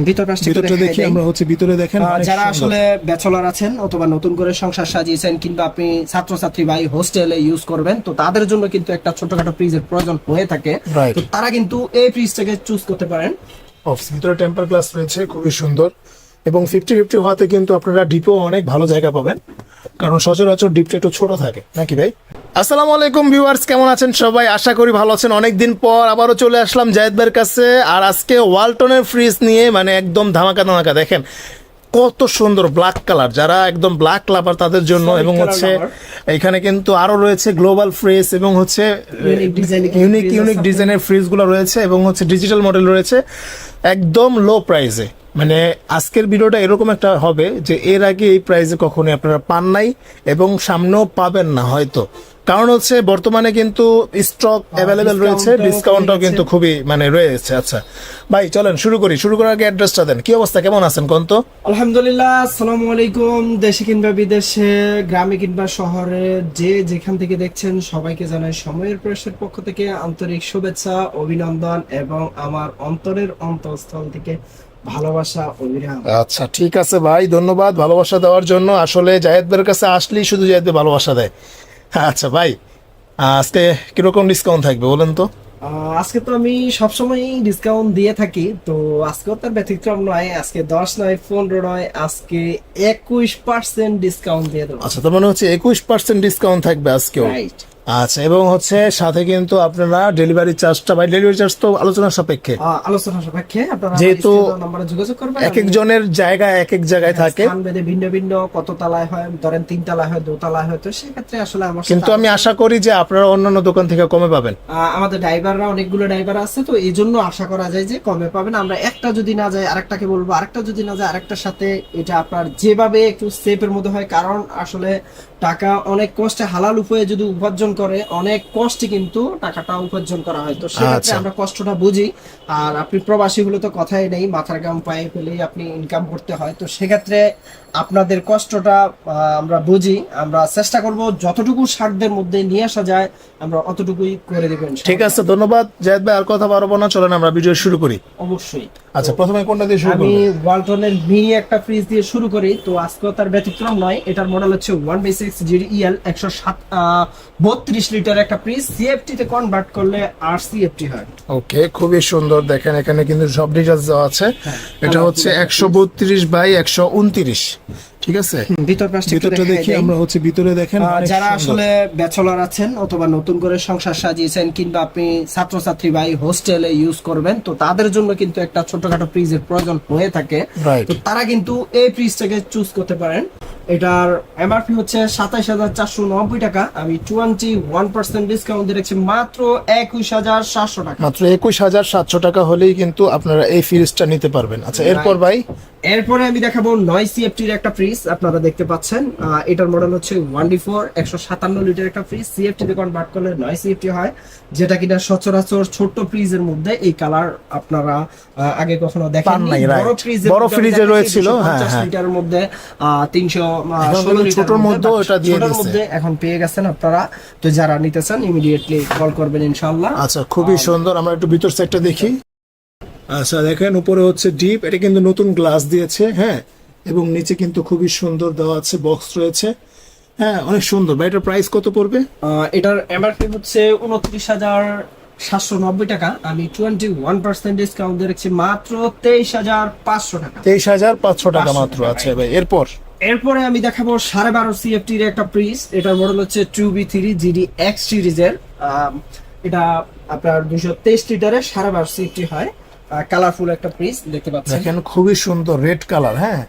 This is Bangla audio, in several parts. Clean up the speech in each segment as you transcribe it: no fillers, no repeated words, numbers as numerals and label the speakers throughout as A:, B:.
A: ভিতরটা দেখি আমরা হচ্ছে ভিতরে দেখেন
B: যারা আসলে ব্যাচেলর আছেন অথবা নতুন করে সংসার সাজিয়েছেন কিংবা আপনি ছাত্রছাত্রী বা হোস্টেলে ইউজ করবেন, তো তাদের জন্য কিন্তু একটা ছোটখাটো ফ্রিজের প্রয়োজন হয়ে থাকে, তো তারা কিন্তু এই ফ্রিজটাকে চুজ করতে পারেন।
A: ভিতরে টেম্পার গ্লাস রয়েছে, খুবই সুন্দর, এবং 50-50 হওয়াতে কিন্তু আপনারা ডিপেও অনেক ভালো জায়গা পাবেন, কারণ সচরাচর ডিপটা একটু ছোট থাকে নাকি ভাই। আসসালামু আলাইকুম ভিউয়ার্স, কেমন আছেন সবাই? আশা করি ভালো আছেন। অনেকদিন পর আবারও চলে আসলাম জায়েদ ভাইয়ের কাছে, আর আজকে ওয়ালটনের ফ্রিজ নিয়ে মানে একদম ধামাকা ধামাকা। দেখেন কত সুন্দর ব্ল্যাক কালার, যারা একদম ব্ল্যাক লাভার তাদের জন্য, এবং হচ্ছে এখানে কিন্তু আরো রয়েছে গ্লোবাল ফ্রিজ এবং হচ্ছে ইউনিক ডিজাইনের ফ্রিজগুলো রয়েছে, এবং হচ্ছে ডিজিটাল মডেল রয়েছে একদম লো প্রাইসে। মানে আজকের ভিডিওটা এরকম একটা হবে যে এর আগে এই প্রাইসে কখনোই আপনারা পান নাই এবং সামনেও পাবেন না হয়তো, কারণ হচ্ছে বর্তমানে কিন্তু স্টক অ্যাভেলেবেল রয়েছে, ডিসকাউন্টটাও কিন্তু খুবই মানে রয়েছে। আচ্ছা ভাই চলেন শুরু করার আগে অ্যাড্রেসটা দেন। কি অবস্থা, কেমন আছেন কোন তো?
B: আলহামদুলিল্লাহ, আসসালামু আলাইকুম। দেশে কিংবা বিদেশে, গ্রামে কিংবা শহরে, যে যেখান থেকে দেখছেন সবাইকে জানাই সময়ের প্রেসের পক্ষ থেকে আন্তরিক শুভেচ্ছা, অভিনন্দন এবং আমার অন্তরের অন্তঃস্থল থেকে ভালোবাসা, অবিরাম।
A: আচ্ছা ঠিক আছে ভাই, ধন্যবাদ ভালোবাসা দেওয়ার জন্য। আসলে জায়েদ ভাইয়ের কাছে আসলেই শুধু জায়েদ ভাই ভালোবাসা দেয়। আচ্ছা ভাই, আজকে কিরকম ডিসকাউন্ট থাকবে বলেন তো?
B: আজকে তো আমি সবসময় ডিসকাউন্ট দিয়ে থাকি, তো আজকেও তার ব্যতিক্রম নয়। আজকে 10 নয়, 15 নয়, আজকে 21% ডিসকাউন্ট দিয়ে দেবো।
A: আচ্ছা, তার মানে হচ্ছে 21% ডিসকাউন্ট থাকবে আজকেও। আচ্ছা, এবং হচ্ছে সাথে কিন্তু আপনারা ডেলিভারি চার্জটা, ভাই ডেলিভারি চার্জ তো আলোচনা সাপেক্ষে
B: আপনারা
A: যেহেতু
B: নম্বরে যোগাযোগ করবেন।
A: এক একজনের জায়গা এক এক জায়গায় থাকে,
B: ভিন্ন ভিন্ন কত তলায় হয়, ধরেন 3 তলায় হয়, 2 তলায় হয়, তো সেক্ষেত্রে আসলে আমার
A: কিন্তু আমি আশা করি যে আপনারা অন্যান্য দোকান থেকে কমে পাবেন।
B: আমাদের ড্রাইভাররা অনেকগুলো ড্রাইভার আছে, তো এই জন্য আশা করা যায় যে কমে পাবেন। আমরা একটা যদি না যায় আরেকটাকে বলবো, আরেকটা যদি না যায় আরেকটার সাথে, এটা আপনার যেভাবে একটু সেফের মধ্যে হয়, কারণ আসলে টাকা অনেক কষ্টে হালাল উপায়ে যদি উপার্জন করে, অনেক কষ্টে কিন্তু টাকাটা উপার্জন করা হয়, তো সেক্ষেত্রে আমরা কষ্টটা বুঝি। আর আপনি প্রবাসী হলে তো কথাই নেই, মাথার গাম পায়ে ফেলেই আপনি ইনকাম করতে হয়, তো সেক্ষেত্রে আপনাদের কষ্টটা আমরা বুঝি। আমরা চেষ্টা করব যতটুকু সাধ্যের মধ্যে নিয়ে আসা যায় আমরা অতটুকুই করে দেবেন।
A: ঠিক আছে, ধন্যবাদ জায়েদ ভাই। আর কথা বাড়াবো না, চলেন আমরা ভিডিও শুরু করি।
B: অবশ্যই।
A: আচ্ছা, প্রথমে কোনটা দিয়ে শুরু করব?
B: আমি ওয়ালটনের মিনি একটা ফ্রিজ দিয়ে শুরু করি। তো আজকে তার ব্যতিক্রম নয়, এটার মডেল হচ্ছে 1/6 GDEL 132 লিটার একটা ফ্রিজ। সিএফটি তে কনভার্ট করলে আর সিএফটি হয়।
A: ওকে, খুবই সুন্দর। দেখেন এখানে কিন্তু সব ডিটেইলস দেওয়া আছে। এটা হচ্ছে 132/129, ঠিক আছে। ভিতরটা দেখি আমরা হচ্ছে ভিতরে দেখেন।
B: যারা আসলে ব্যাচেলর আছেন অথবা নতুন করে সংসার সাজিয়েছেন কিংবা আপনি ছাত্রছাত্রী বা হোস্টেলে ইউজ করবেন, তো তাদের জন্য কিন্তু একটা ছোটখাটো ফ্রিজের প্রয়োজন হয়ে থাকে, তো তারা কিন্তু এই ফ্রিজটাকে চুজ করতে পারেন। এটার এমআরপি হচ্ছে 27,490 টাকা। আমি 21% ডিসকাউন্ট দিয়ে রাখছি মাত্র 21,700 টাকা।
A: মাত্র 21,700 টাকা হলেই কিন্তু আপনারা এই ফ্রিজটা নিতে পারবেন। আচ্ছা, এরপর ভাই?
B: এরপরে আমি দেখাবো 9 সিএফটির একটা ফ্রিজ। আপনারা দেখতে পাচ্ছেন এটার মডেল হচ্ছে 1D4 157 লিটার একটা ফ্রিজ। সিএফটি তে কনভার্ট করলে 9 সিএফটি হয়, যেটা কিনা সচরাচর ছোট ফ্রিজের মধ্যে এই কালার আপনারা আগে কখনো দেখেননি।
A: বড় ফ্রিজে রয়েছিল
B: 50 লিটারের মধ্যে 316 লিটারের মধ্যে এটা দিয়ে দিয়েছে, এখন পেয়ে গেছেন আপনারা। তো যারা নিতে চান ইমিডিয়েটলি কল করবেন ইনশাআল্লাহ।
A: আচ্ছা, খুবই সুন্দর। আমরা একটু ভিতর সাইডটা দেখি। আচ্ছা দেখেন, উপরে হচ্ছে ডিপ, এটা কিন্তু নতুন গ্লাস দিয়েছে, হ্যাঁ, এবং নিচে কিন্তু খুবই সুন্দর দেওয়া আছে, বক্স রয়েছে, হ্যাঁ, অনেক সুন্দর। ভাই এটার প্রাইস কত পড়বে?
B: এটার এমআরপি হচ্ছে 29,790 টাকা। আমি 21% ডিসকাউন্ট দিয়ে রাখছি মাত্র 23,500 টাকা।
A: 23,500 টাকা মাত্র। আচ্ছা ভাই,
B: এরপরে আমি দেখাবো 12.5 সিএফটির একটা ফ্রিজ। এটার মডেল হচ্ছে 2B3 GDX সিরিজের। এটা আপনার 223 লিটারের 12.5 সিএফটি হয়। কালারফুল একটা ফ্রিজ দেখতে পাচ্ছেন,
A: দেখেন খুবই সুন্দর রেড কালার, হ্যাঁ,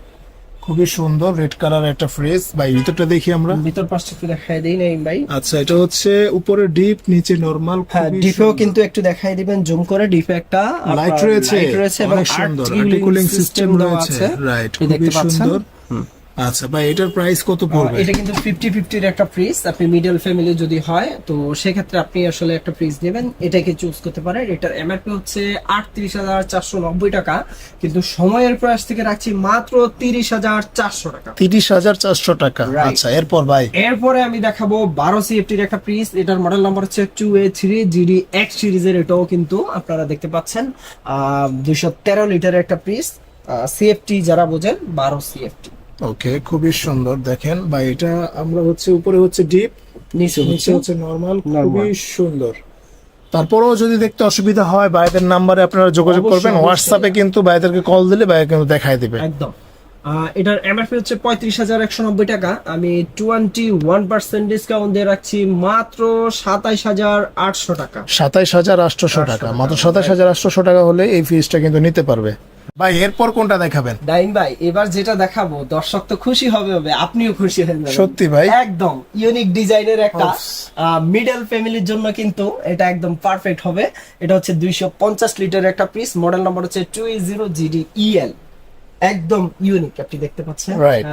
A: খুবই সুন্দর রেড কালার একটা ফ্রিজ। ভাই ভিতরটা দেখি আমরা।
B: ভিতর পাশটা একটু দেখাই দেই না ভাই?
A: আচ্ছা, এটা হচ্ছে উপরে ডিপ, নিচে নরমাল।
B: হ্যাঁ, ডিপেও কিন্তু একটু দেখাই দিবেন জুম করে। ডিপে একটা
A: লাইট রয়েছে এবং সুন্দর কুলিং সিস্টেম রয়েছে, রাইট, খুবই সুন্দর। আচ্ছা ভাই, এটার প্রাইস কত পড়বে?
B: এটা কিন্তু 50-50 এর একটা ফ্রিজ। আপনি মিডল ফ্যামিলি যদি হয়, তো সেক্ষেত্রে আপনি আসলে একটা ফ্রিজ নেবেন, এটাকে চুজ করতে পারেন। এটার এমআরপি হচ্ছে 38,490 টাকা, কিন্তু সময়ের প্রয়াস থেকে রাখছি মাত্র 30,400 টাকা।
A: 30,400 টাকা। আচ্ছা, এরপর ভাই?
B: এরপরে আমি দেখাবো 12 সিএফটির একটা ফ্রিজ। এটার মডেল নাম্বার হচ্ছে 2A3 GDX সিরিজের। এটাও কিন্তু আপনারা দেখতে পাচ্ছেন 213 লিটারের একটা ফ্রিজ। সিএফটি যারা বোঝেন 12 সিএফটি।
A: ওকে, খুবই সুন্দর। দেখেন ভাই, এটা আমরা হচ্ছে উপরে হচ্ছে ডিপ,
B: নিচে
A: নিচে হচ্ছে নরমাল,
B: normal।
A: খুবই সুন্দর। তারপরেও যদি দেখতে অসুবিধা হয় ভাইদের নাম্বারে আপনারা যোগাযোগ
B: অবশ্যই,
A: করবেন,
B: অবশ্যই।
A: হোয়াটসঅ্যাপে কিন্তু ভাইদেরকে কল দিলে ভাই কিন্তু দেখাই দিবে।
B: একদম। এটার এমআরপি হচ্ছে 35,190 টাকা, আমি 21% ডিসকাউন্ট দিয়ে রাখছি মাত্র 27,800 টাকা।
A: 27,800 টাকা, মাত্র 27,800 টাকা হলে এই ফ্রিজটা কিন্তু নিতে পারবে। ভাই এরপর কোনটা দেখাবেন?
B: ডাইন ভাই, এবার যেটা দেখাবো দর্শক তো খুশি হবে, আপনিও খুশি হয়ে যাবেন।
A: সত্যি ভাই,
B: একদম ইউনিক ডিজাইনের একটা মিডল ফ্যামিলির জন্য কিন্তু এটা একদম পারফেক্ট হবে। এটা হচ্ছে 250 লিটারের একটা পিস, মডেল নাম্বার হচ্ছে 20GDEL, একদম ইউনিক। আপনি দেখতে পাচ্ছেন
A: Right.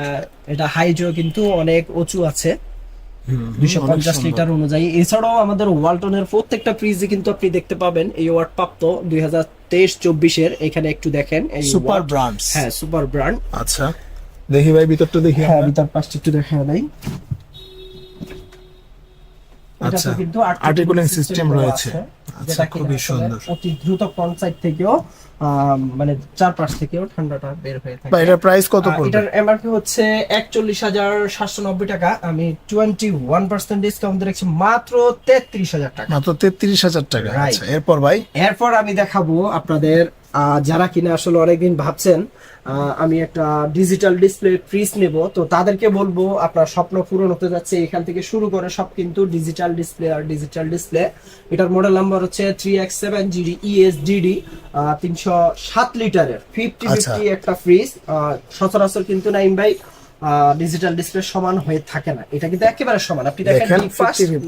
B: এটা হাইটও কিন্তু অনেক উঁচু আছে 250
A: সুন্দর।
B: লিটার অনুযায়ী। এছাড়াও আমাদের ওয়ালটনের প্রত্যেকটা ফ্রিজে কিন্তু আপনি দেখতে পাবেন এই ওয়াট প্রাপ্ত 2023-24 এর। এখানে একটু দেখেন এই
A: সুপার
B: watt।
A: ব্র্যান্ডস।
B: হ্যাঁ, সুপার ব্র্যান্ড।
A: আচ্ছা, দেখি ভাই ভিতরটা দেখি
B: হ্যাঁ,
A: আমরা।
B: ভিতর পাশটা একটু দেখা নাই।
A: আচ্ছা,
B: এটাতে কিন্তু
A: আর্টিকুলিং সিস্টেম
B: দেওয়া
A: রয়েছে।
B: আছে,
A: আচ্ছা,
B: যেটা কিনা
A: খুবই
B: আসলে
A: সুন্দর।
B: অতি দ্রুত ফ্রন্ট সাইড থেকেও মানে চারপাশ থেকেও ঠান্ডাটা বের হয়ে থাকে।
A: ভাই এটার প্রাইস কত পড়বে?
B: এটার এমআরপি হচ্ছে 41,790 টাকা, আমি 21% ডিসকাউন্ট দিচ্ছি মাত্র 33,000 টাকা।
A: মাত্র 33,000 টাকা।
B: Right.
A: আচ্ছা, এরপর ভাই?
B: এরপর আমি দেখাবো আপনাদের যারা কিনা আসলে অনেকদিন ভাবছেন আমি একটা ডিজিটাল ডিসপ্লে ফ্রিজ নেব, তো তাদেরকে বলবো আপনার স্বপ্ন পূরণ হতে যাচ্ছে। এখান থেকে শুরু করে সব কিন্তু ডিজিটাল ডিসপ্লে আর ডিজিটাল ডিসপ্লে। এটার মডেল নাম্বার হচ্ছে 3X7GD ESDD, 307 লিটারের 50-50 একটা ফ্রিজ। সচরাচর কিন্তু নাইম ভাই ডিজিটাল ডিসপ্লে সমান হয়ে থাকে না, এটা কিন্তু একেবারে সমান। আপনি দেখেন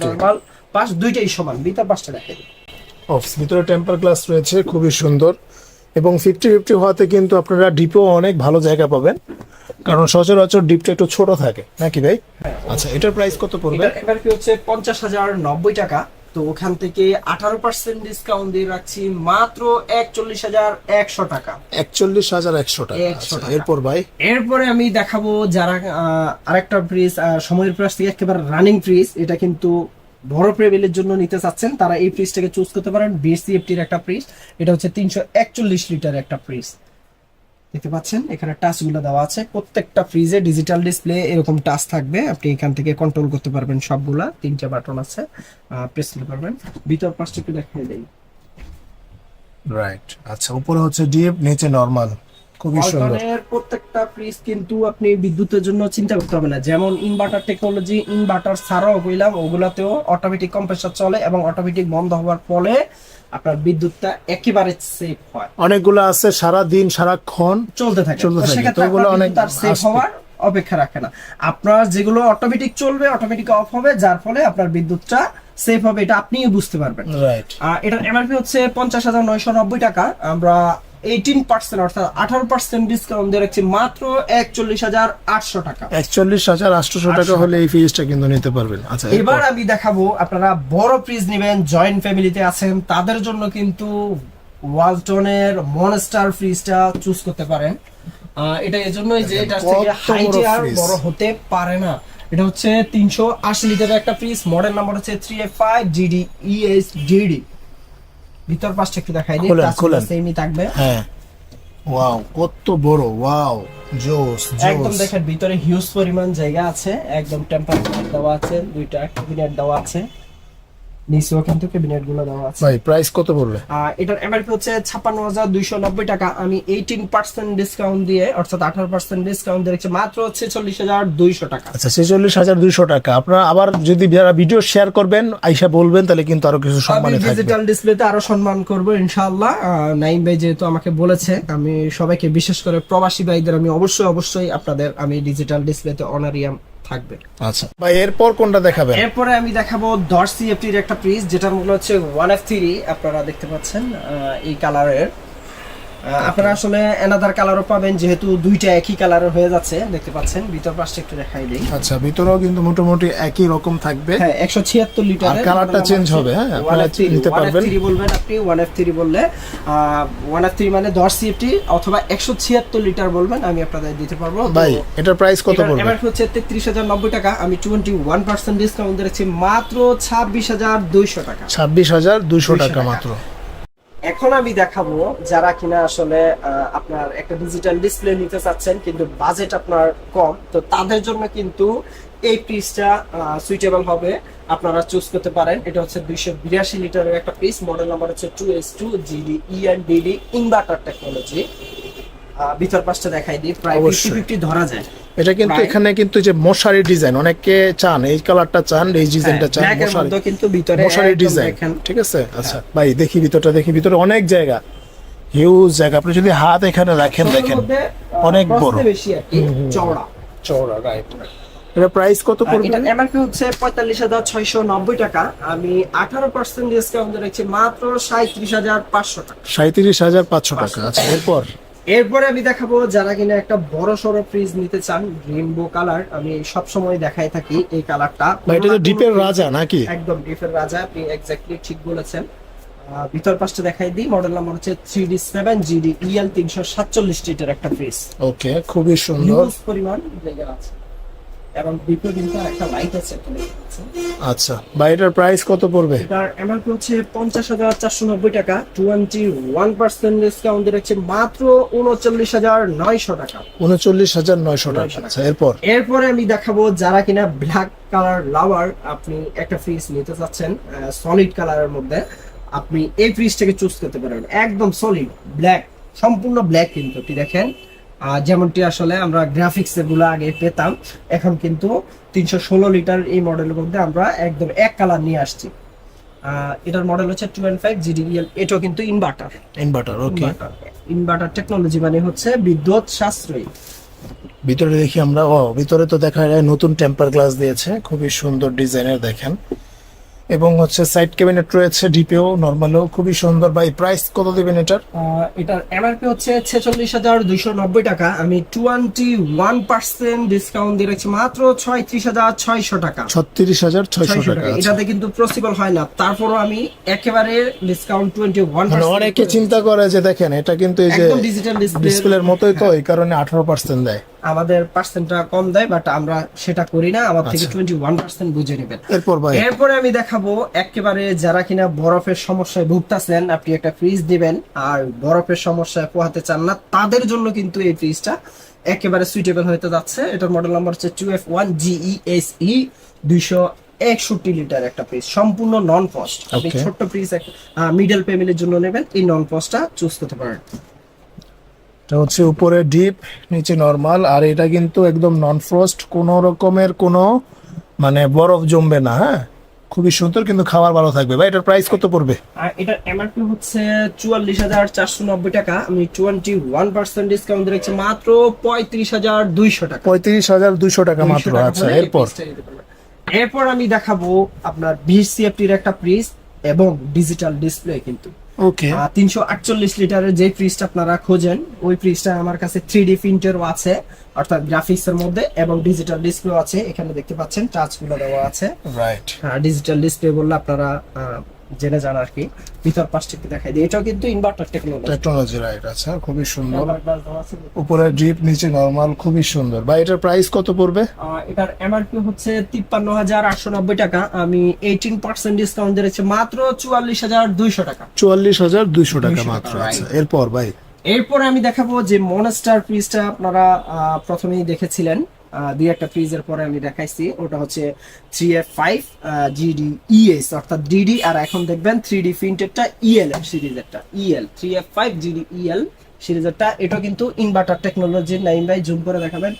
B: নরমাল পাশ দুইটাই সমান, ভিতর পাশটা দেখেন।
A: ভিতরে টেম্পার গ্লাস রয়েছে, খুবই সুন্দর। এবং 50-50 হওয়াতে কিন্তু আপনারা ডিপও অনেক ভালো জায়গা পাবেন, কারণ সচরাচর ডিপটা একটু ছোট থাকে নাকি ভাই? আচ্ছা, এটার প্রাইস কত পড়বে?
B: এটার এমআরপি হচ্ছে 50,090 টাকা, তো ওখান থেকে 18% ডিসকাউন্ট দিয়ে রাখছি মাত্র 41,100 টাকা।
A: 41,100 টাকা।
B: 100
A: আচ্ছা,
B: টাকা।
A: এরপর ভাই?
B: এরপরে আমি দেখাবো যারা আরেকটা ফ্রিজ সময়ের প্লাস থেকে একেবারে রানিং ফ্রিজ, এটা কিন্তু বড় টেবিলের জন্য নিতে চাচ্ছেন, তারা এই ফ্রিজটাকে চুজ করতে পারেন। বিএসসিএফটির একটা ফ্রিজ, এটা হচ্ছে 341 লিটার একটা ফ্রিজ। দেখতে পাচ্ছেন এখানে টাচ গুলো দেওয়া আছে, প্রত্যেকটা ফ্রিজে ডিজিটাল ডিসপ্লে এরকম টাচ থাকবে, আপনি এখান থেকে কন্ট্রোল করতে পারবেন সবগুলা। 3টা বাটন আছে, প্রেস করতে পারবেন। ভিতর পাশটা একটু দেখিয়ে দেই।
A: রাইট। আচ্ছা, উপরে হচ্ছে ডিপ, নিচে নরমাল, খুবই সুন্দর।
B: ওয়ালটনের প্রত্যেকটা ফ্রিজ কিন্তু আপনি বিদ্যুতের জন্য চিন্তা করতে হবে না, যেমন ইনভার্টার টেকনোলজি, ইনভার্টার ছাড়াও কইলাম ওগুলাতেও অটোমেটিক কম্প্রেসার চলে এবং অটোমেটিক বন্ধ হওয়ার ফলে আপনার বিদ্যুৎটা একেবারে সেফ হয়।
A: অনেকগুলো আছে সারা দিন সারাক্ষণ
B: চলতে থাকে,
A: চলতে
B: তো
A: থাকে,
B: সেক্ষেত্রে
A: তো ওগুলো
B: আপনার
A: অনেক
B: বিদ্যুৎ আর সেফ
A: আসবে।
B: হওয়ার অপেক্ষা রাখে না। আপনার যেগুলো অটোমেটিক চলবে, অটোমেটিক অফ হবে, যার ফলে আপনার বিদ্যুৎটা সেফ হবে, এটা আপনিও বুঝতে পারবেন।
A: রাইট।
B: এটার এমআরপি হচ্ছে 50,990 টাকা, আমরা 18% অর্থাৎ 18% ডিসকাউন্ট দিয়ে রাখছি মাত্র 41,800 টাকা।
A: 41,800 টাকা হলে এই ফ্রিজটা কিন্তু নিতে পারবেন। আচ্ছা,
B: এবার আমি দেখাবো আপনারা বড় ফ্রিজ নেবেন, জয়েন্ট ফ্যামিলিতে আছেন, তাদের জন্য কিন্তু ওয়ালটনের মনস্টার ফ্রিজটা চুজ করতে পারেন। এটা এজন্যই যে এটার থেকে
A: কত বড়
B: হাইটে আর
A: ফ্রিজ।
B: বড় হতে পারে না। এটা হচ্ছে 380 লিটারের একটা ফ্রিজ, মডেল নাম্বার হচ্ছে 3F5GD ESDD। ভিতর পাশটা একটু দেখাই দিই,
A: খোলেন।
B: সেমই থাকবে।
A: হ্যাঁ, ওয়াও, কত বড়, ওয়াও, জোস
B: একদম
A: জোস।
B: দেখেন ভিতরে হিউজ পরিমাণ জায়গা আছে, একদম টেম্পারেচার দেওয়া আছে, দুইটা ক্যাবিনেট দেওয়া আছে, নিচেও কিন্তু ক্যাবিনেট গুলো দেওয়া আছে।
A: ভাই প্রাইস কত পড়বে?
B: এটার এমআরপি হচ্ছে 56,290 টাকা, আমি 18% ডিসকাউন্ট দিয়ে অর্থাৎ 18% ডিসকাউন্ট দিয়ে মাত্র 46,200 টাকা।
A: আচ্ছা, 46,200 টাকা। আপনারা আবার যদি যারা ভিডিও শেয়ার করবেন আইসা বলবেন, তাহলে কিন্তু আরো কিছু সম্মানে থাকবে।
B: ডিজিটাল ডিসপ্লেতে আরো সম্মান করব ইনশাআল্লাহ। নাইম ভাই যেহেতু আমাকে বলেছে, আমি সবাইকে বিশেষ করে প্রবাসী ভাইদের আমি অবশ্যই আপনাদের আমি ডিজিটাল ডিসপ্লেতে অনারিয়াম থাকবে।
A: আচ্ছা ভাই, এরপর কোনটা দেখাবেন?
B: এরপরে আমি দেখাবো 10 সিএফটির একটা ফ্রিজ, যেটার মূল্য হচ্ছে 1F3। আপনারা দেখতে পাচ্ছেন এই কালারের, আপনারা আসলে এনাদার কালারও পাবেন, যেহেতু দুইটা একই কালারের হয়ে যাচ্ছে। দেখতে পাচ্ছেন ভিতর পাশটা একটু দেখাই দেই।
A: আচ্ছা, ভিতরেও কিন্তু মোটামুটি একই রকম থাকবে।
B: হ্যাঁ, 176 লিটার,
A: আর কালারটা চেঞ্জ হবে। হ্যাঁ, আপনারা নিতে পারবেন।
B: 1F3 বলবেন আপনি, 1F3 বললে 1F3 মানে 10 সিএফটি, অথবা 176 লিটার বলবেন, আমি আপনাদের দিতে পারবো।
A: ভাই এটার প্রাইস কত পড়বে?
B: এমআরপি হচ্ছে 33,090 টাকা, আমি 21% ডিসকাউন্ট দিচ্ছি মাত্র 26,200 টাকা।
A: 26,200 টাকা মাত্র।
B: এখন আমি দেখাবো যারা কিনা আসলে আপনার একটা ডিজিটাল ডিসপ্লে নিতে চাচ্ছেন কিন্তু বাজেট আপনার কম, তো তাদের জন্য কিন্তু এই ফ্রিজটা সুইটেবল হবে। আপনারা চুজ করতে পারেন। এটা হচ্ছে 282 লিটারের একটা ফ্রিজ, মডেল নাম্বার হচ্ছে 2S2 GD ENDD inverter technology. ভিতর পাশটা দেখাই দিই, প্রায় 50-50 ধরা যায়।
A: এটা কিন্তু এখানে কিন্তু যে মশারি ডিজাইন, অনেকে চান এই কালারটা, চান এই ডিজাইনটা, চান মশারি,
B: কিন্তু ভিতরে
A: মশারি ডিজাইন, ঠিক আছে। আচ্ছা ভাই দেখি ভিতরটা, দেখি ভিতরে অনেক জায়গা, হিউজ জায়গা। আপনি যদি হাত এখানে রাখেন, দেখেন অনেক বড়,
B: বেশি আর কি চওড়া
A: চওড়া, রাইট। এটা প্রাইস কত পড়বে?
B: এটা এমআরপি হচ্ছে 45,690 টাকা। আমি 18% ডিসকাউন্ট রেখেছি মাত্র 37,500 টাকা।
A: 37,500 টাকা। আচ্ছা
B: এরপরে আমি দেখাবো যারা কিনা একটা বড় সড়ো ফ্রিজ নিতে চান, রেইনবো কালার। আমি সব সময় দেখাই থাকি এই কালারটা।
A: এটা তো ডিপের রাজা নাকি?
B: একদম ডিপের রাজা, আপনি এক্স্যাক্টলি ঠিক বলেছেন। ভিতর পাশটা দেখাই দিই, মডেল নাম্বার হচ্ছে 3D7 GD EL 347 লিটার একটা ফ্রিজ।
A: ওকে, খুবই সুন্দর,
B: হিউজ পরিমাণ জায়গা আছে এবং ডিপে কিন্তু একটা লাইট আছে।
A: আচ্ছা ভাই এটার প্রাইস কত পড়বে?
B: এটার এমআরপি হচ্ছে 50,490 টাকা। 21% ডিসকাউন্ট দিচ্ছে মাত্র 39,900 টাকা।
A: 39,900 টাকা। আচ্ছা
B: এরপরে আমি দেখাবো যারা কিনা ব্ল্যাক কালার লাভার, আপনি একটা ফ্রিজ নিতে চাচ্ছেন সলিড কালারের মধ্যে, আপনি এই ফ্রিজটাকে চুজ করতে পারেন। একদম সলিড ব্ল্যাক, সম্পূর্ণ ব্ল্যাক কিন্তু আপনি দেখেন, যেমনটি আসলে আমরা গ্রাফিক্স এগুলো আগে পেতাম, এখন কিন্তু 316 লিটার এই মডেলের মধ্যে আমরা একদম এক কালার নিয়ে আসছি। এটার মডেল হচ্ছে 215 GDEL। এটাও কিন্তু ইনভার্টার।
A: ওকে,
B: ইনভার্টার টেকনোলজি মানে হচ্ছে বিদ্যুৎ সাশ্রয়ী।
A: ভিতরে দেখি আমরা, ভিতরে তো দেখা যায় নতুন টেম্পার গ্লাস দিয়েছে, খুবই সুন্দর ডিজাইনের দেখেন, এবং হচ্ছে সাইড ক্যাবিনেট রয়েছে, ডিপিও নরমালও খুবই সুন্দর। ভাই প্রাইস কত দিবেন এটার?
B: এটার এমআরপি হচ্ছে 46,290 টাকা। আমি 21% ডিসকাউন্ট দিয়ে রাখছি মাত্র 36,600 টাকা।
A: 36,600 টাকা।
B: এটাতে কিন্তু পসিবল হয় না, তারপরও আমি একেবারে ডিসকাউন্ট 21%।
A: অনেকে চিন্তা করে যে দেখেন এটা কিন্তু এই যে
B: ডিজিটাল
A: ডিসপ্লের মতোই, তো এই কারণে 18% দেয়,
B: আমাদের পার্সেন্টটা কম দেয়, বাট আমরা সেটা করি না, আমার থেকে 21% বুঝে নেবেন। এরপরে আমি দেখাবো একেবারে যারা কিনা বরফের সমস্যায় ভুগতেছেন, আপনি একটা ফ্রিজ দিবেন আর বরফের সমস্যায় পোহাতে চান না, তাদের জন্য কিন্তু এই ফ্রিজটা একেবারে সুইটেবল হতে যাচ্ছে। এটার মডেল নাম্বার হচ্ছে 2F1 GESE 261 লিটার একটা ফ্রিজ, সম্পূর্ণ নন ফ্রস্ট। আপনি ছোট্ট ফ্রিজ মিডল ফ্যামিলির জন্য নেবেন, এই নন ফ্রস্টটা চুজ করতে পারেন।
A: এটা হচ্ছে উপরে ডিপ, নিচে নরমাল, আর এটা কিন্তু একদম নন ফ্রস্ট, কোনো রকমের কোনো মানে বরফ জমবে না। হ্যাঁ, খুবই সুন্দর, কিন্তু খাবার ভালো থাকবে। ভাই এটার প্রাইস কত পড়বে?
B: এটার এমআরপি হচ্ছে 44,490 টাকা। আমি 21% ডিসকাউন্ট দিচ্ছি মাত্র 35,200 টাকা।
A: 35,200 টাকা মাত্র। আচ্ছা
B: এরপর আমি দেখাবো আপনার 20 CFT-র একটা ফ্রিজ এবং ডিজিটাল ডিসপ্লে কিন্তু।
A: ওকে,
B: 348 লিটারের যে ফ্রিজটা আপনারা খোঁজেন, ওই ফ্রিজটা আমার কাছে 3D প্রিন্টেরও আছে, অর্থাৎ গ্রাফিক্স এর মধ্যে, এবং ডিজিটাল ডিসপ্লে আছে। এখানে দেখতে পাচ্ছেন টাচ গুলো দেওয়া আছে,
A: রাইট।
B: ডিজিটাল ডিসপ্লে বললে আপনারা জেনে যান আর কি। ভিতর পাশটা একটু দেখাই দিই, এটাও কিন্তু ইনভার্টার টেকনোলজি,
A: রাইট। আচ্ছা, খুবই সুন্দর, উপরে ডিপ, নিচে নরমাল, খুবই সুন্দর। ভাই এটার প্রাইস কত পড়বে?
B: এটার এমআরপি হচ্ছে 53,890 টাকা। আমি 18% ডিসকাউন্ট দিয়েছি মাত্র 44,200 টাকা।
A: 44,200 টাকা মাত্র। আচ্ছা
B: এরপরে আমি দেখাবো যে মনস্টার ফ্রিজটা আপনারা প্রথমেই দেখেছিলেন, দুই একটা ফ্রিজের পরে আমি দেখাইছি, ওটা হচ্ছে 3F5 GDES অর্থাৎ ডিডি, আর এখন দেখবেন 3D প্রিন্টেডটা EL সিরিজেরটা, EL 3F5 GDEL সিরিজেরটা। এটা কিন্তু ইনভার্টার টেকনোলজির। নাইম ভাই জুম করে দেখাবেন।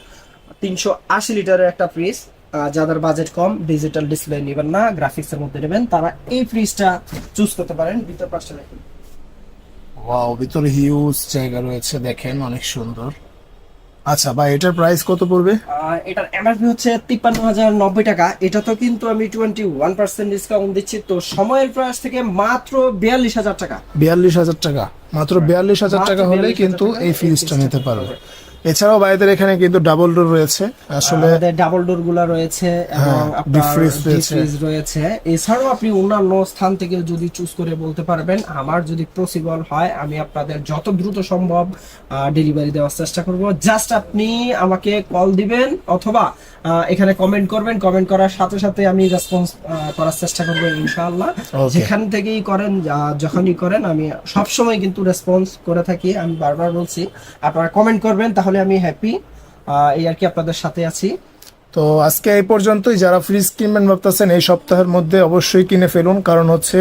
B: 380 লিটারের একটা ফ্রিজ। যাদের বাজেট কম, ডিজিটাল ডিসপ্লে নেবেন না, গ্রাফিক্স এর মধ্যে নেবেন, তারা এই ফ্রিজটা চুজ করতে পারেন। ভিতর পাশটা দেখুন,
A: ওয়াও, ভিতরে হিউজ জায়গা রয়েছে, দেখেন অনেক সুন্দর। আচ্ছা ভাই এটার প্রাইস কত পড়বে?
B: এটার এমআরপি হচ্ছে 53,090 টাকা। এটা তো কিন্তু আমি 21% ডিসকাউন্ট দিচ্ছি, তো সময়ের প্রাইস থেকে মাত্র 42,000 টাকা।
A: 42,000 টাকা। মাত্র 42,000 টাকা হলে
B: 42,000
A: কিন্তু
B: টাকা
A: এই
B: এই
A: ফ্রিজটা
B: ফ্রিজটা
A: নিতে পারবে। এছাড়াও ভাইদের এখানে কিন্তু ডাবল ডোর রয়েছে, আসলে
B: আমাদের ডাবল ডোর গুলা রয়েছে এবং
A: ডিপ
B: আপনার
A: ফ্রিজ
B: ডিপ
A: রয়েছে।
B: ফ্রিজ রয়েছে। এছাড়াও আপনি অন্যান্য স্থান থেকে যদি চুজ করে বলতে পারবেন, আমার যদি পসিবল হয় আমি আপনাদের যত দ্রুত সম্ভব ডেলিভারি দেওয়ার চেষ্টা করব। জাস্ট আপনি আমাকে কল দিবেন অথবা এখানে কমেন্ট করবেন, কমেন্ট করার সাথে সাথে আমি রেসপন্স করার চেষ্টা করবো ইনশাআল্লাহ।
A: Okay.
B: যেখান থেকেই করেন, যখনই করেন, আমি সবসময় কিন্তু রেসপন্স করে থাকি। আমি বারবার বলছি আপনারা কমেন্ট করবেন, তাহলে আমি হ্যাপি। এই আর কি, আপনাদের সাথে আছি।
A: তো আজকে এই পর্যন্তই। যারা ফ্রিজ কিনবেন ভাবতেছেন এই সপ্তাহের মধ্যে অবশ্যই কিনে ফেলুন, কারণ হচ্ছে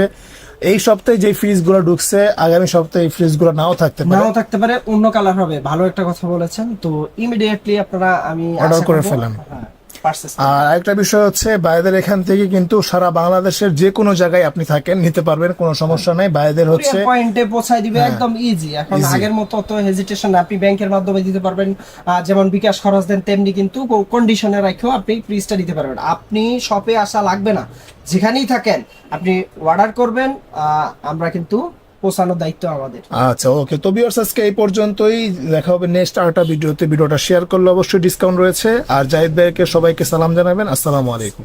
A: এই সপ্তাহে যে ফ্রিজগুলো ঢুকছে আগামী সপ্তাহে এই ফ্রিজগুলো নাও থাকতে পারে।
B: নাও থাকতে পারে, অন্য কালার হবে। ভালো একটা কথা বলেছেন। তো ইমিডিয়েটলি আপনারা আমি
A: অর্ডার
B: আশা
A: করে
B: করবো,
A: ফেলেন।
B: হ্যাঁ, purchase
A: আর আরেকটা বিষয় হচ্ছে ভাইদের এখান থেকে কিন্তু সারা বাংলাদেশের যে কোনো জায়গায় আপনি থাকেন নিতে পারবেন, কোনো সমস্যা নাই। ভাইদের হচ্ছে
B: পয়েন্টে পৌঁছায় দিবে,
A: হ্যাঁ,
B: একদম ইজি। এখন
A: easy।
B: আগের মতো অত হেজিটেশন, আপনি ব্যাংকের মাধ্যমে দিতে পারবেন, যেমন বিকাশ খরচ দেন, তেমনি কিন্তু কন্ডিশনে রাখেও আপনি ফ্রিজটা দিতে পারবেন। আপনি শপে আসা লাগবে না, যেখানেই থাকেন আপনি অর্ডার করবেন, আমরা কিন্তু পৌঁছানোর দায়িত্ব আমাদের।
A: আচ্ছা, ওকে। তো ভিউয়ার্স আজকে এই পর্যন্তই, দেখা হবে নেক্সট আরেকটা ভিডিওতে। ভিডিওটা শেয়ার করলে অবশ্যই ডিসকাউন্ট রয়েছে। আর জাহিদ ভাইকে সবাইকে সালাম জানাবেন। আসসালামু আলাইকুম।